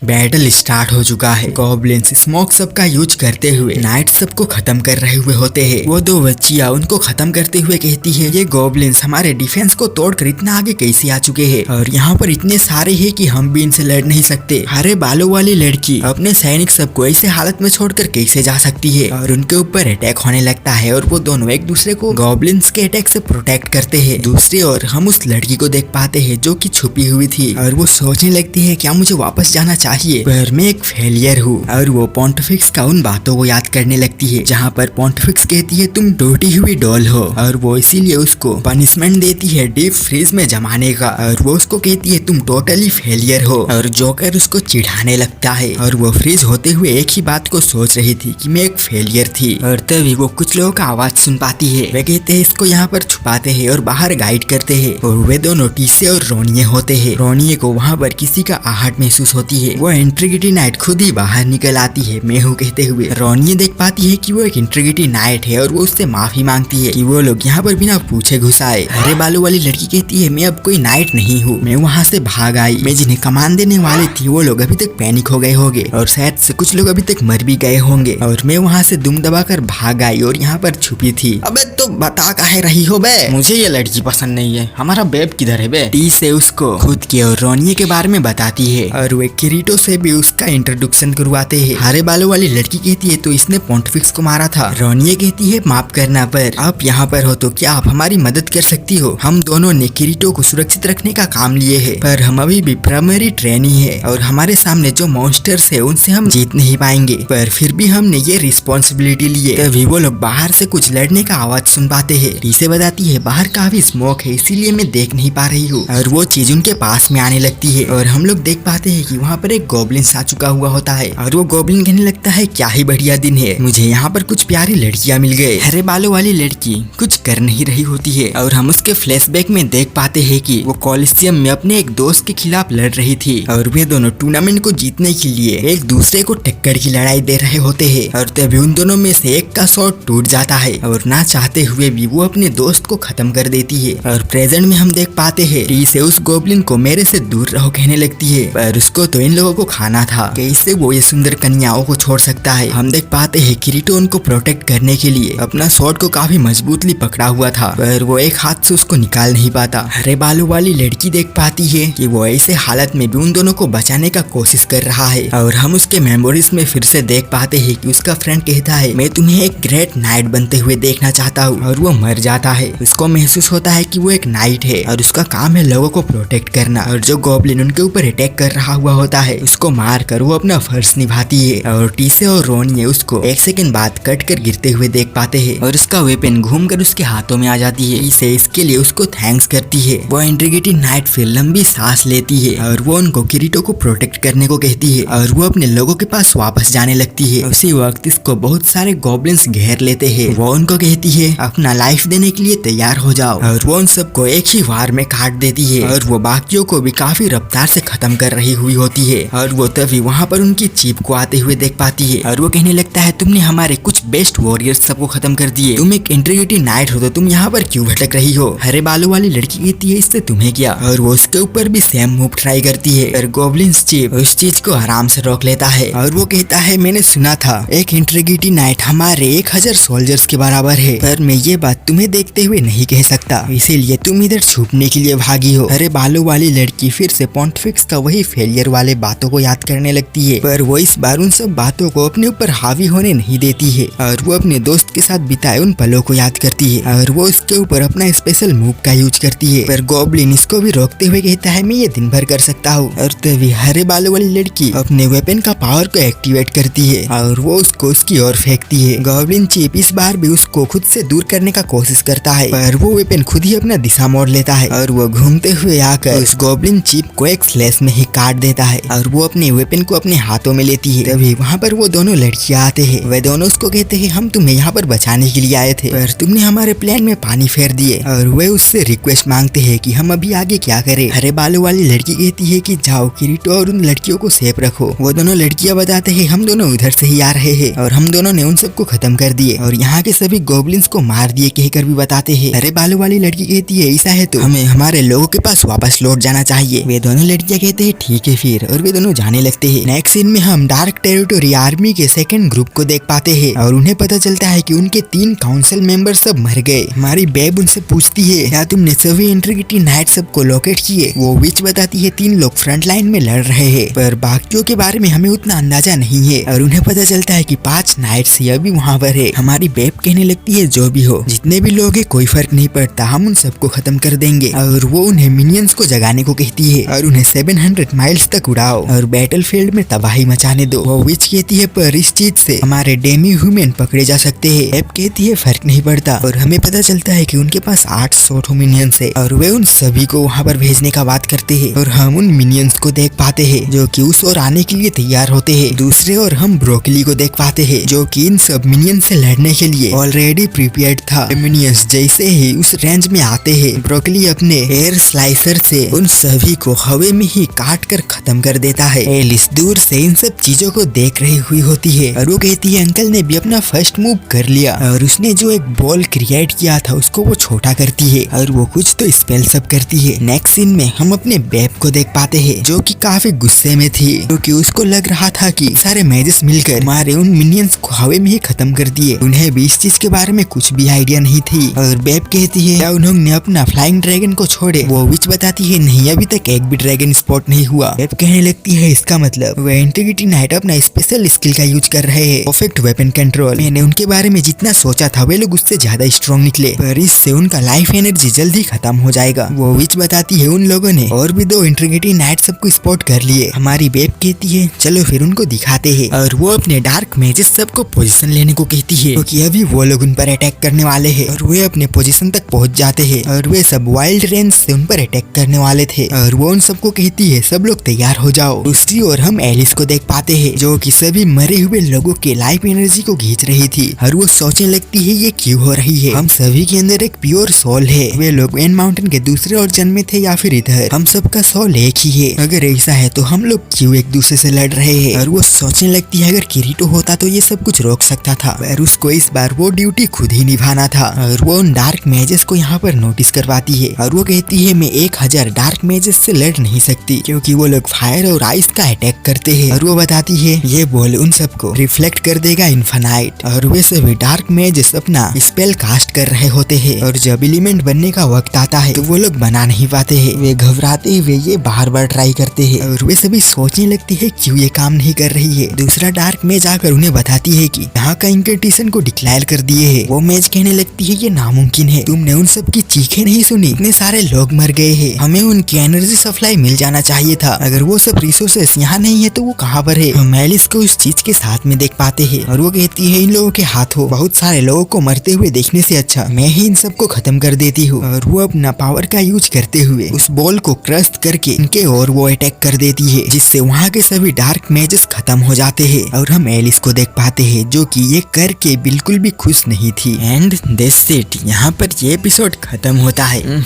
Battle start हो चुका है। गॉब्लिन्स स्मोक सब का यूज करते हुए नाइट सबको खत्म कर रहे हुए होते हैं। वो दो बच्चियां उनको खत्म करते हुए कहती है, ये गॉब्लिन्स हमारे डिफेंस को तोड़कर इतना आगे कैसे आ चुके हैं और यहाँ पर इतने सारे हैं कि हम भी इनसे लड़ नहीं सकते। हरे बालों वाली लड़की अपने सैनिक सबको ऐसे हालत में छोड़कर कैसे जा सकती है और उनके ऊपर अटैक होने लगता है और वो दोनों एक दूसरे को गॉब्लिन्स के अटैक से प्रोटेक्ट करते हैं। दूसरी ओर हम उस लड़की को देख पाते हैं जो कि छुपी हुई थी और वो सोचने लगती है क्या मुझे वापस जाना चाहिए, पर मैं एक फेलियर हूँ। और वो पोंटिफिक्स का उन बातों को याद करने लगती है जहाँ पर पोंटिफिक्स कहती है तुम टूटी हुई डॉल हो और वो इसीलिए उसको पनिशमेंट देती है डीप फ्रीज में जमाने का और वो उसको कहती है तुम टोटली फेलियर हो और जोकर उसको चिढ़ाने लगता है और वो फ्रीज होते हुए एक ही बात को सोच रही थी कि मैं एक फेलियर थी। और तभी वो कुछ लोगों का आवाज सुन पाती है। वे कहते हैं इसको यहाँ पर छुपाते हैं और बाहर गाइड करते हैं और वे दोनों टीसे और रोनिये होते हैं। रोनिये को वहाँ पर किसी का आहट महसूस होती है। वो इंट्रीगिटी नाइट खुद ही बाहर निकल आती है मैं हूँ कहते हुए। रोनिये देख पाती है कि वो एक इंट्रीगिटी नाइट है और वो उससे माफी मांगती है कि वो लोग यहाँ पर बिना पूछे घुस आए। हरे बालों वाली लड़की कहती है मैं अब कोई नाइट नहीं हूँ, मैं वहाँ से भाग आई। मैं जिन्हें कमान देने वाले थी वो लोग अभी तक पैनिक हो गए होंगे और शायद से कुछ लोग अभी तक मर भी गए होंगे और मैं वहाँ से दुम दबाकर भाग आई और यहाँ पर छुपी थी। अबे तो बता काहे रही हो बे, मुझे ये लड़की पसंद नहीं है, हमारा बेब किधर है बे। टी से उसको खुद के और रोनिये के बारे में बताती है और वे किरीटो से भी उसका इंट्रोडक्शन करवाते हैं। हरे बालों वाली लड़की कहती है तो इसने पोंटिफिक्स को मारा था। रोनिये कहती है माफ करना, पर आप यहाँ पर हो तो क्या आप हमारी मदद कर सकती हो? हम दोनों ने किरीटो को सुरक्षित रखने का काम लिए है, पर हम अभी भी प्राइमरी ट्रेनी है और हमारे सामने जो मॉन्स्टर्स है उनसे हम जीत नहीं पाएंगे, पर फिर भी हमने ये रिस्पॉन्सिबिलिटी लिए। तभी वो लोग बाहर से कुछ लड़ने का आवाज सुन पाते हैं। टीसे बताती है बाहर काफी स्मोक है इसीलिए मैं देख नहीं पा रही हूँ और वो चीज उनके पास में आने लगती है और हम लोग देख पाते हैं कि वहाँ पर एक गॉब्लिन आ चुका हुआ होता है और वो गॉब्लिन कहने लगता है क्या ही बढ़िया दिन है, मुझे यहाँ पर कुछ प्यारी लड़कियाँ मिल गए। हरे बालों वाली लड़की कुछ कर नहीं रही होती है और हम उसके फ्लैशबैक में देख पाते हैं कि वो कॉलिसियम में अपने एक दोस्त के खिलाफ लड़ रही थी और वे दोनों टूर्नामेंट को जीतने के लिए एक दूसरे को टक्कर की लड़ाई दे रहे होते हैं और तभी उन दोनों में से एक का शॉट टूट जाता है और ना चाहते हुए भी वो अपने दोस्त को खत्म कर देती है। और प्रेजेंट में हम देख पाते हैं टी से उस गोब्लिन को मेरे से दूर रहो कहने लगती है, पर उसको तो इन लोगों को खाना था, कैसे वो ये सुंदर कन्याओं को छोड़ सकता है। हम देख पाते हैं किरीटो उनको प्रोटेक्ट करने के लिए अपना शॉट को काफी मजबूतली पकड़ा हुआ था, पर वो एक हाथ से उसको निकाल नहीं पाता। हरे बालों वाली लड़की देख पाती है कि वो ऐसे हालत में भी उन दोनों को बचाने का कोशिश कर रहा है और हम उसके मेमोरीज में फिर से देख पाते हैं कि उसका फ्रेंड कहता है मैं तुम्हें एक ग्रेट नाइट बनते हुए देखना चाहता हूँ और वो मर जाता है। उसको महसूस होता है कि वो एक नाइट है और उसका काम है लोगों को प्रोटेक्ट करना और जो गॉब्लिन उनके ऊपर अटैक कर रहा हुआ होता है उसको मार कर वो अपना फर्ज निभाती है और टीसे और रोनिये उसको एक सेकंड बाद कट कर गिरते हुए देख पाते हैं और उसका वेपन घूम कर उसके हाथों में आ जाती है। टीसे इसके लिए उसको थैंक्स करती है। वो इंट्रीगिटी नाइट फिर लंबी सांस लेती है और वो उनको किरीटो को प्रोटेक्ट करने को कहती है और वो अपने लोगों के पास वापस जाने लगती है। उसी वक्त इसको बहुत सारे गॉब्लिन्स घेर लेते हैं। वो उनको कहती है अपना लाइफ देने के लिए तैयार हो जाओ और वो उन सबको एक ही वार में काट देती है और वो बाकियों को भी काफी रफ्तार से खत्म कर रही हुई होती है। और वो तभी वहाँ पर उनकी चीफ को आते हुए देख पाती है और वो कहने लगता है तुमने हमारे कुछ बेस्ट वॉरियर्स सबको खत्म कर दिए, तुम एक इंट्रीगिटी नाइट हो तो तुम यहाँ पर क्यों भटक रही हो? हरे बालों वाली लड़की कहती है इससे तुम्हें क्या, और वो उसके ऊपर भी सेम मूव ट्राई करती है पर गॉब्लिन्स चीफ उस चीज को आराम से रोक लेता है और वो कहता है मैंने सुना था एक इंट्रीगिटी नाइट हमारे 1000 सोल्जर्स के बराबर है, पर मैं ये बात तुम्हें देखते हुए नहीं कह सकता, इसीलिए तुम इधर छुपने के लिए भागी हो। हरे बालों वाली लड़की फिर से पोंटिफिक्स का वही फेलियर वाले बातों को याद करने लगती है, पर वो इस बार उन सब बातों को अपने ऊपर हावी होने नहीं देती है और वो अपने दोस्त के साथ बिताए उन पलों को याद करती है और वो उसके ऊपर अपना स्पेशल मूव का यूज करती है, पर गॉब्लिन इसको भी रोकते हुए कहता है मैं ये दिन भर कर सकता हूँ। और तभी हरे बालों वाली लड़की अपने वेपन का पावर को एक्टिवेट करती है और वो उसको उसकी ओर फेंकती है। गॉब्लिन चीफ इस बार भी उसको खुद से दूर करने का कोशिश करता है, पर वो वेपन खुद ही अपना दिशा मोड़ लेता है और वो घूमते हुए आकर उस गॉब्लिन चीफ को एक स्लैश में ही काट देता है और वो अपने वेपन को अपने हाथों में लेती है। तभी वहाँ पर वो दोनों लड़कियां आते हैं। वे दोनों उसको कहते हैं हम तुम्हें यहाँ पर बचाने के लिए आए थे, पर तुमने हमारे प्लान में पानी फेर दिए, और वे उससे रिक्वेस्ट मांगते हैं कि हम अभी आगे क्या करें। हरे बालों वाली लड़की कहती है कि जाओ किरीटो और उन लड़कियों को सेफ रखो। वो दोनों लड़कियां बताते हैं हम दोनों उधर से ही आ रहे हैं और हम दोनों ने उन सबको खत्म कर दिए और यहाँ के सभी गॉब्लिन्स को मार दिए कहकर भी बताते हैं। हरे बालों वाली लड़की कहती है ऐसा है तो हमें हमारे लोगों के पास वापस लौट जाना चाहिए। वे दोनों लड़कियां कहते हैं ठीक है फिर, और वे दोनों जाने लगते हैं। नेक्स्ट सीन में हम डार्क टेरिटोरी आर्मी के सेकंड ग्रुप को देख पाते हैं और उन्हें पता चलता है कि उनके 3 काउंसिल मेंबर सब मर गए। हमारी बेब उनसे पूछती है क्या तुमने सभी इंटीग्रिटी नाइट सब को लोकेट किए। वो विच बताती है 3 लोग फ्रंट लाइन में लड़ रहे हैं, पर बाकियों के बारे में हमें उतना अंदाजा नहीं है और उन्हें पता चलता है कि 5 नाइट्स ही अभी वहाँ पर है। हमारी बेब कहने लगती है जो भी हो, जितने भी लोग हैं कोई फर्क नहीं पड़ता, हम उन सबको खत्म कर देंगे। और वो उन्हें मिनियंस को जगाने को कहती है और उन्हें 700 माइल्स तक उड़ाओ और बैटलफील्ड में तबाही मचाने दो। वो विच कहती है पर इस चीज से हमारे डेमी ह्यूमन पकड़े जा सकते हैं। बेब कहती है फर्क नहीं पड़ता और हमें पता चलता है कि उनके पास 800 मिनियंस है और वे उन सभी को वहाँ पर भेजने का बात करते हैं और हम उन मिनियंस को देख पाते हैं जो कि उस ओर आने के लिए तैयार होते हैं। दूसरे ओर हम ब्रोकली को देख पाते हैं जो कि इन सब मिनियंस से लड़ने के लिए ऑलरेडी प्रिपेयर्ड था। मिनियंस जैसे ही उस रेंज में आते हैं, ब्रोकली अपने एयर स्लाइसर से उन सभी को हवा में ही काट कर खत्म कर देता है। एलिस दूर से इन सब चीजों को देख रही हुई होती है और वो कहती है अंकल ने भी अपना फर्स्ट मूव कर लिया और उसने जो एक बॉल क्रिएट किया था उसको वो छोटा करती है और वो कुछ तो स्पेल सब करती है। नेक्स्ट सीन में हम अपने बेब को देख पाते हैं जो कि काफी गुस्से में थी क्योंकि उसको लग रहा था कि सारे मैजेस मिलकर हमारे उन मिनियंस को हवा में ही खत्म कर दिए। उन्हें भी इस चीज के बारे में कुछ भी आइडिया नहीं थी और बेब कहती है क्या उन्होंने अपना फ्लाइंग ड्रैगन को छोड़े। वो विच बताती है नहीं, अभी तक एक भी ड्रैगन स्पॉट नहीं हुआ। बेब कहने लगती है इसका मतलब वे इंटीग्रिटी नाइट अपना स्पेशल स्किल का यूज कर रहे हैं, परफेक्ट वेपन कंट्रोल। मैंने उनके बारे में जितना सोचा था वे लोग उससे ज्यादा स्ट्रॉन्ग निकले, पर इससे उनका लाइफ एनर्जी जल्दी खत्म हो जाएगा। वो विच बताती है उन लोगों ने और भी 2 इंटीग्रिटी नाइट सबको स्पॉट कर लिए। हमारी बेब कहती है चलो फिर उनको दिखाते हैं और वो अपने डार्क मैजेस सबको पोजीशन लेने को कहती है क्योंकि अभी वो लोग उन पर अटैक करने वाले हैं और वे अपने पोजीशन तक पहुंच जाते हैं और वे सब वाइल्ड रेंज से उन पर अटैक करने वाले थे और वो उन सबको कहती है सब लोग तैयार हो जाओ। दूसरी ओर हम एलिस को देख पाते हैं जो कि सभी मरे हुए लोगों के लाइफ एनर्जी को खींच रही थी और वो सोचने लगती है ये क्यों हो रही है। हम सभी के अंदर एक प्योर सोल है, वे लोग एन माउंटेन के दूसरे और जन्मे थे या फिर इधर, हम सबका सोल एक ही है। अगर ऐसा है तो हम लोग क्यों एक दूसरे से लड़ रहे हैं। और वो सोचने लगती है अगर किरीटो होता तो ये सब कुछ रोक सकता था, पर उसको इस बार वो ड्यूटी खुद ही निभाना था। और वो उन डार्क मैजेस को यहाँ पर नोटिस करवाती है और वो कहती है मैं 1000 डार्क मैजेस से लड़ नहीं सकती क्योंकि वो लोग फायर और आइस का अटैक करते हैं। और वो बताती है ये बॉल उन सबको रिफ्लेक्ट कर देगा इन्फिनाइट और वे सभी डार्क मैजेस अपना स्पेल कास्ट कर रहे होते हैं और जब एलिमेंट बनने का वक्त आता है तो वो लोग बना नहीं पाते हैं। वे घबराते हुए ये बार ट्राई करते हैं और वे सभी सोचने लगती है क्यों ये काम नहीं कर रही है। दूसरा डार्क मैज आकर उन्हें बताती है कि यहाँ का इंकर्टेशन को डिक्लेयर कर दिए है। वो मैज कहने लगती है ये नामुमकिन है, तुमने उन सब की चीखें नहीं सुनी, इतने सारे लोग मर गए हैं, हमें उनकी एनर्जी सप्लाई मिल जाना चाहिए था। अगर वो सब रिसोर्सेस यहाँ नहीं है तो वो कहाँ पर है। हम एलिस को उस चीज के साथ में देख पाते हैं और वो कहती है इन लोगों के हाथों बहुत सारे लोगों को मरते हुए देखने से अच्छा मैं ही इन सबको खत्म कर देती हूँ। और वो अपना पावर का यूज करते हुए उस बॉल को क्रश करके इनके और वो अटैक कर देती है जिससे वहाँ के सभी डार्क मैजेस खत्म हो जाते हैं। और हम एलिस को देख पाते हैं जो कि ये करके बिल्कुल भी खुश नहीं थी। एंड दैट्स इट, यहाँ पर ये एपिसोड खत्म होता है।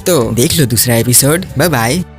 तो देख लो दूसरा एपिसोड। Bye bye.